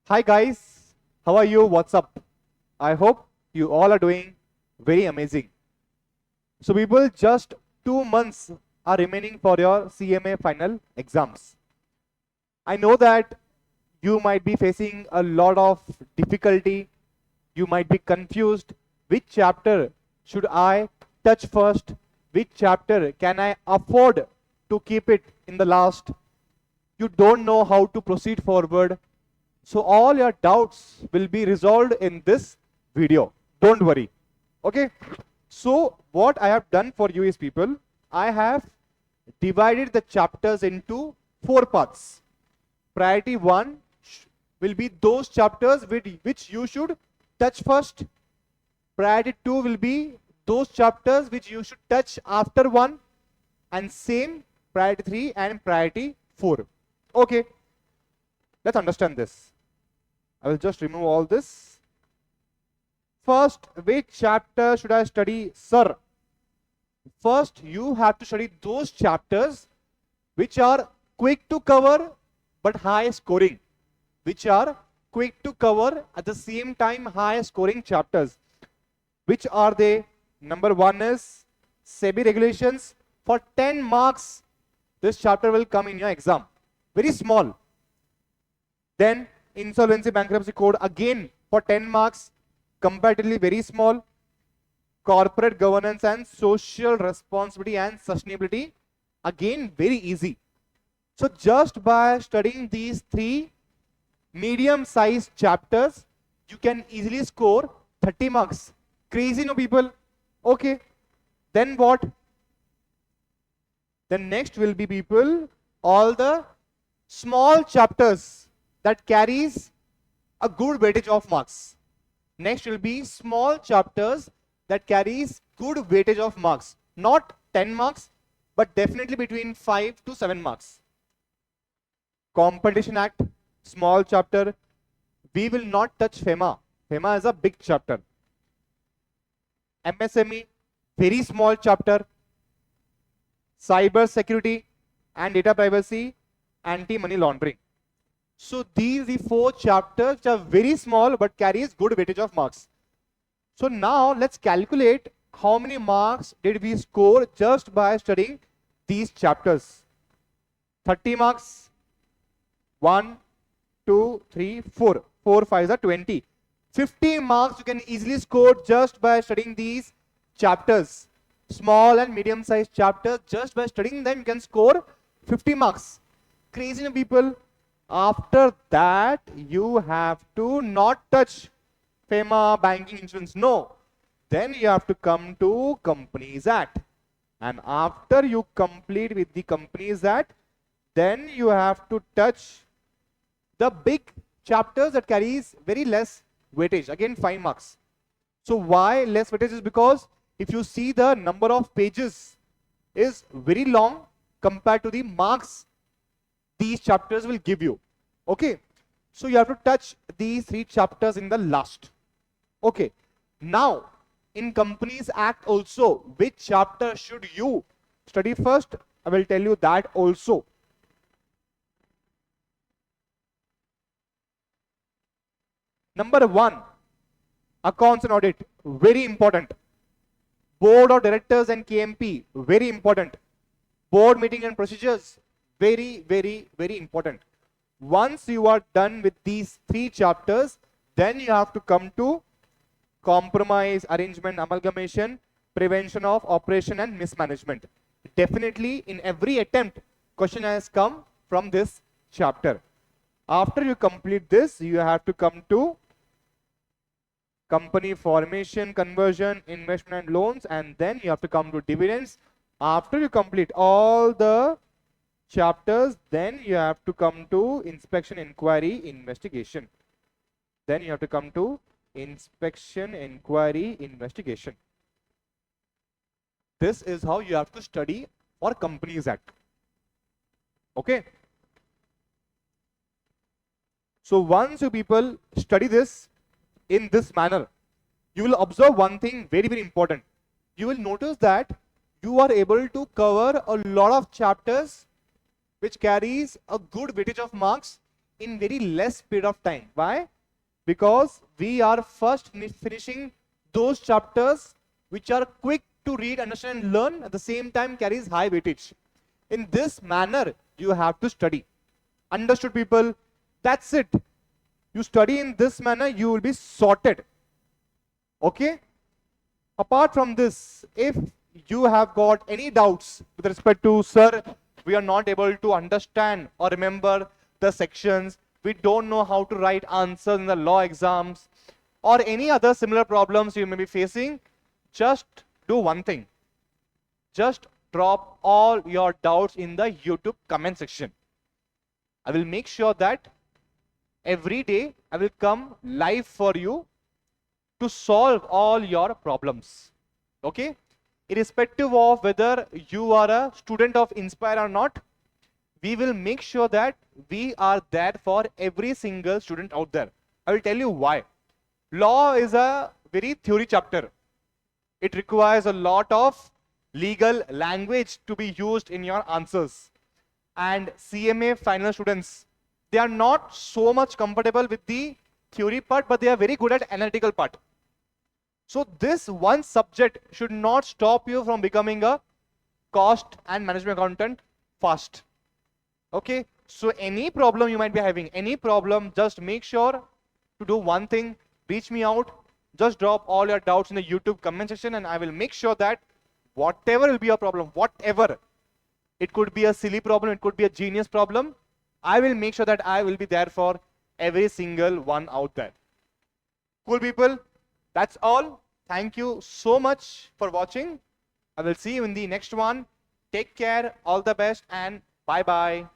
Hi guys, how are you? What's up? I hope you all are doing very amazing. So people, just 2 months are remaining for your CMA final exams. I know that you might be facing a lot of difficulty. You might be confused. Which chapter should I touch first? Which chapter can I afford to keep it in the last? You don't know how to proceed forward. So all your doubts will be resolved in this video. Don't worry. Okay. So what I have done for you is, people, I have divided the chapters into 4 parts. Priority 1 will be those chapters which you should touch first. Priority 2 will be those chapters which you should touch after 1. And same priority 3 and priority 4. Okay. Let's understand this. I will just remove all this. First, which chapter should I study, sir? First, you have to study those chapters which are quick to cover but high scoring. Which are quick to cover at the same time high scoring chapters. Which are they? Number 1 is SEBI regulations. For 10 marks, this chapter will come in your exam. Very small. Then Insolvency Bankruptcy Code, again for 10 marks, comparatively very small. Corporate Governance and Social Responsibility and Sustainability, again very easy. So just by studying these 3 medium-sized chapters, you can easily score 30 marks. Crazy, no, people? Okay. Then what? Then next will be, people, all the small chapters that carries a good weightage of marks. Next will be small chapters that carries good weightage of marks. Not 10 marks, but definitely between 5 to 7 marks. Competition Act, small chapter. We will not touch FEMA. FEMA is a big chapter. MSME, very small chapter. Cyber security and data privacy, anti-money laundering. So these are the 4 chapters which are very small but carries good weightage of marks. So now let's calculate how many marks did we score just by studying these chapters. 30 marks. 1, 2, 3, 4. 4, 5 are 20. 50 marks you can easily score just by studying these chapters. Small and medium sized chapters, just by studying them you can score 50 marks. Crazy, no, people? After that, you have to not touch FEMA, banking, insurance. No. Then you have to come to Companies Act. And after you complete with the Companies Act, then you have to touch the big chapters that carries very less weightage. Again, 5 marks. So why less weightage? Is because if you see the number of pages is very long compared to the marks these chapters will give you. Okay. So you have to touch these 3 chapters in the last. Okay. Now, in Companies Act also, which chapter should you study first? I will tell you that also. Number 1, accounts and audit, very important. Board of Directors and KMP, very important. Board meeting and procedures, very, very, very important. Once you are done with these 3 chapters, then you have to come to compromise, arrangement, amalgamation, prevention of operation and mismanagement. Definitely in every attempt, question has come from this chapter. After you complete this, you have to come to company formation, conversion, investment and loans, and then you have to come to dividends. After you complete all the chapters, then you have to come to inspection, inquiry, investigation. Then you have to come to inspection, inquiry, investigation. This is how you have to study for Companies Act. Okay. So once you people study this in this manner, you will observe one thing very, very important. You will notice that you are able to cover a lot of chapters which carries a good weightage of marks in very less period of time. Why? Because we are first finishing those chapters which are quick to read, understand, and learn, at the same time carries high weightage. In this manner, you have to study. Understood, people? That's it. You study in this manner, you will be sorted. Okay? Apart from this, if you have got any doubts with respect to, sir, we are not able to understand or remember the sections, we don't know how to write answers in the law exams, or any other similar problems you may be facing, just do one thing. Just drop all your doubts in the YouTube comment section. I will make sure that every day I will come live for you to solve all your problems. Okay? Irrespective of whether you are a student of Inspire or not, we will make sure that we are there for every single student out there. I will tell you why. Law is a very theory chapter. It requires a lot of legal language to be used in your answers. And CMA final students, they are not so much comfortable with the theory part, but they are very good at analytical part. So this one subject should not stop you from becoming a cost and management accountant fast. Okay? So any problem you might be having, any problem, just make sure to do one thing. Reach me out. Just drop all your doubts in the YouTube comment section, and I will make sure that whatever will be your problem, whatever, it could be a silly problem, it could be a genius problem, I will make sure that I will be there for every single one out there. Cool, people? That's all. Thank you so much for watching. I will see you in the next one. Take care, all the best, and bye-bye.